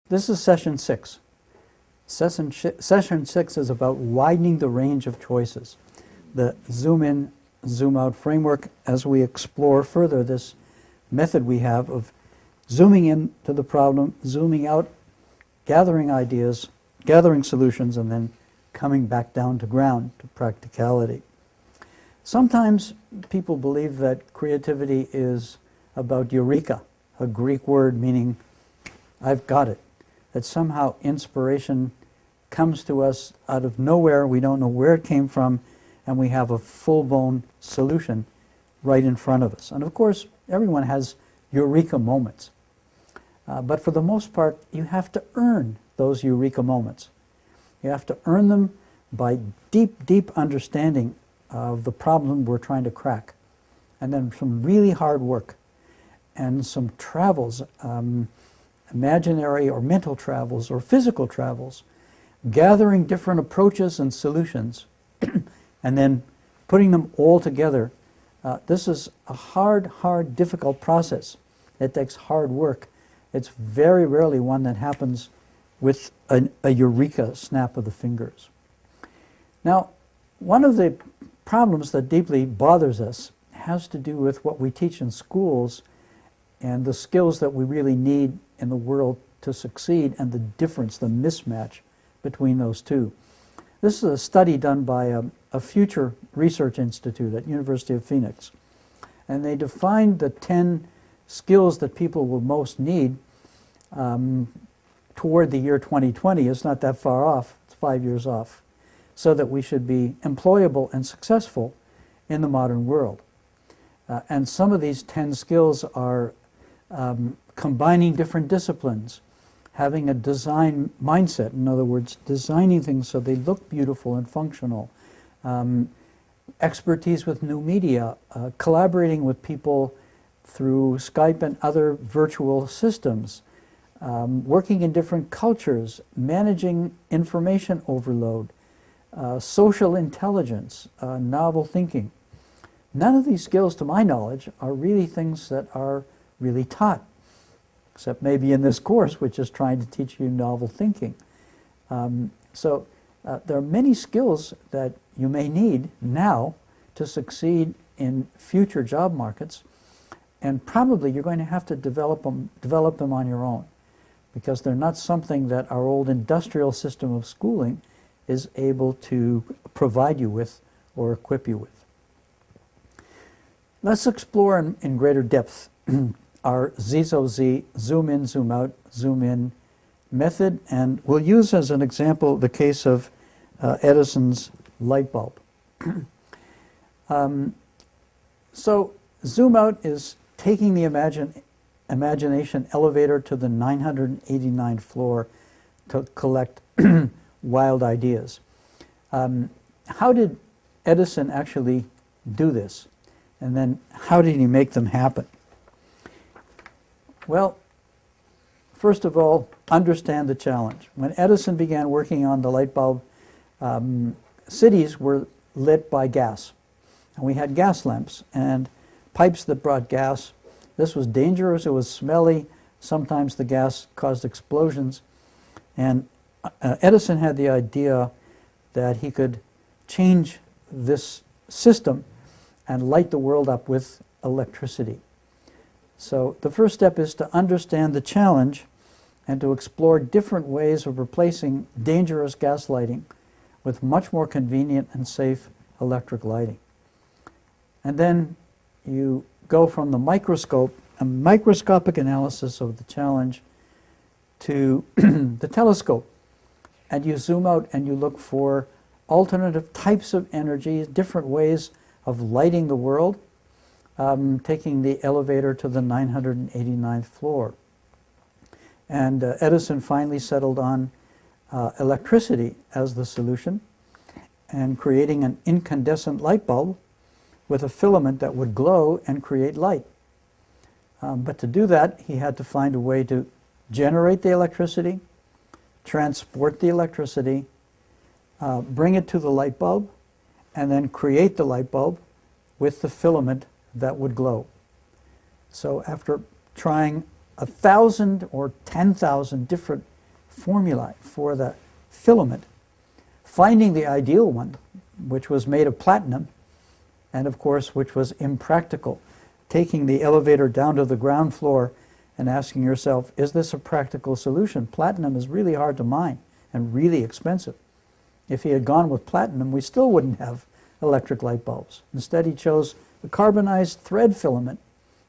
This is session 6. Session 6 is about widening the range of choices. The zoom in, zoom out framework as we explore further this method we have of zooming in to the problem, zooming out, gathering ideas, gathering solutions, and then coming back down to ground, to practicality. Sometimes people believe that creativity is about eureka, a Greek word meaning I've got it. That somehow inspiration comes to us out of nowhere, we don't know where it came from, and we have a full-blown solution right in front of us. And of course, everyone has eureka moments. But for the most part, you have to earn those eureka moments. You have to earn them by deep, deep understanding of the problem we're trying to crack. And then some really hard work and some travels, imaginary or mental travels or physical travels, gathering different approaches and solutions, and then putting them all together. This is a hard, difficult process. It takes hard work. It's very rarely one that happens with a eureka snap of the fingers. Now, one of the problems that deeply bothers us has to do with what we teach in schools and the skills that we really need in the world to succeed, and the difference, the mismatch between those two. This is a study done by a future research institute at University of Phoenix. And they defined the 10 skills that people will most need toward the year 2020. It's not that far off, it's 5 years off, so that we should be employable and successful in the modern world. And some of these 10 skills are combining different disciplines, having a design mindset, in other words, designing things so they look beautiful and functional, expertise with new media, collaborating with people through Skype and other virtual systems, working in different cultures, managing information overload, social intelligence, novel thinking. None of these skills, to my knowledge, are really things that are really taught, except maybe in this course, which is trying to teach you novel thinking. So there are many skills that you may need now to succeed in future job markets, and probably you're going to have to develop them on your own, because they're not something that our old industrial system of schooling is able to provide you with or equip you with. Let's explore in greater depth our ZOZ, zoom in, zoom out, zoom in method, and we'll use as an example the case of Edison's light bulb. So zoom out is taking the imagination elevator to the 989th floor to collect wild ideas. How did Edison actually do this? And then how did he make them happen? Well, first of all, understand the challenge. When Edison began working on the light bulb, cities were lit by gas. And we had gas lamps and pipes that brought gas. This was dangerous, it was smelly, sometimes the gas caused explosions. And Edison had the idea that he could change this system and light the world up with electricity. So the first step is to understand the challenge and to explore different ways of replacing dangerous gas lighting with much more convenient and safe electric lighting. And then you go from the microscope, a microscopic analysis of the challenge, to the telescope. And you zoom out and you look for alternative types of energy, different ways of lighting the world, taking the elevator to the 989th floor. And Edison finally settled on electricity as the solution, and creating an incandescent light bulb with a filament that would glow and create light. But to do that, he had to find a way to generate the electricity, transport the electricity, bring it to the light bulb, and then create the light bulb with the filament that would glow. So after trying 1,000 or 10,000 different formulae for the filament, finding the ideal one, which was made of platinum, and of course, which was impractical. Taking the elevator down to the ground floor and asking yourself, is this a practical solution? Platinum is really hard to mine and really expensive. If he had gone with platinum, we still wouldn't have electric light bulbs. Instead, he chose the carbonized thread filament.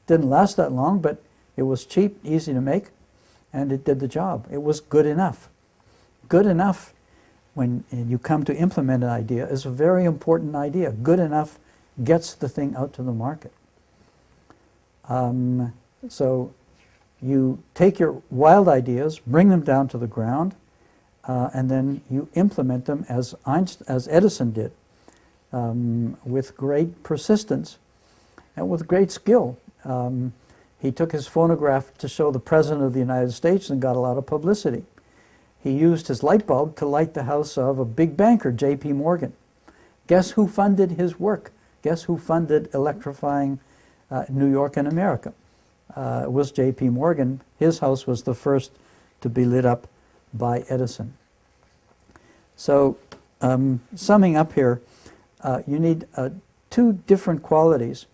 Didn't last that long, but it was cheap, easy to make, and it did the job. It was good enough. Good enough, when you come to implement an idea, is a very important idea. Good enough gets the thing out to the market. So you take your wild ideas, bring them down to the ground, and then you implement them as Edison did, with great persistence and with great skill. He took his phonograph to show the President of the United States and got a lot of publicity. He used his light bulb to light the house of a big banker, J.P. Morgan. Guess who funded his work? Guess who funded electrifying New York and America? It was J.P. Morgan. His house was the first to be lit up by Edison. So, summing up here, you need two different qualities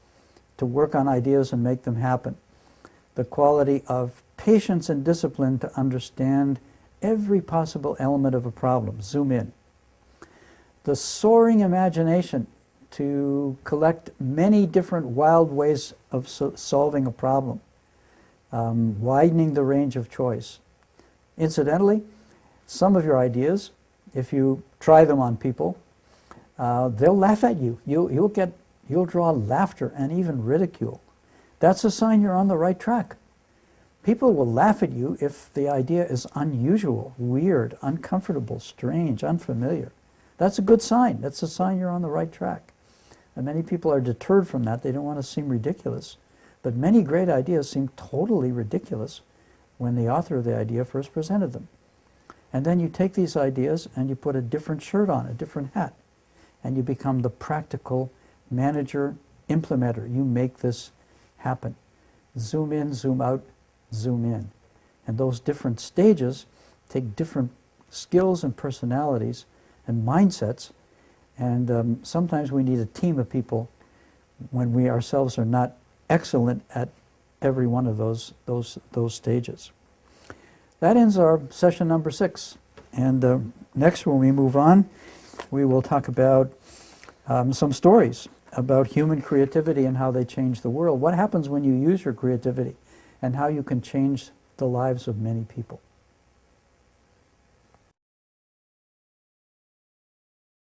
to work on ideas and make them happen. The quality of patience and discipline to understand every possible element of a problem, zoom in. The soaring imagination to collect many different wild ways of solving a problem, widening the range of choice. Incidentally, some of your ideas, if you try them on people, they'll laugh at you. You'll draw laughter and even ridicule. That's a sign you're on the right track. People will laugh at you if the idea is unusual, weird, uncomfortable, strange, unfamiliar. That's a good sign. That's a sign you're on the right track. And many people are deterred from that. They don't want to seem ridiculous. But many great ideas seem totally ridiculous when the author of the idea first presented them. And then you take these ideas and you put a different shirt on, a different hat, and you become the practical manager, implementer. You make this happen. Zoom in, zoom out, zoom in. And those different stages take different skills and personalities and mindsets, and sometimes we need a team of people when we ourselves are not excellent at every one of those stages. That ends our session number 6. And next, when we move on, we will talk about some stories about human creativity and how they change the world. What happens when you use your creativity and how you can change the lives of many people.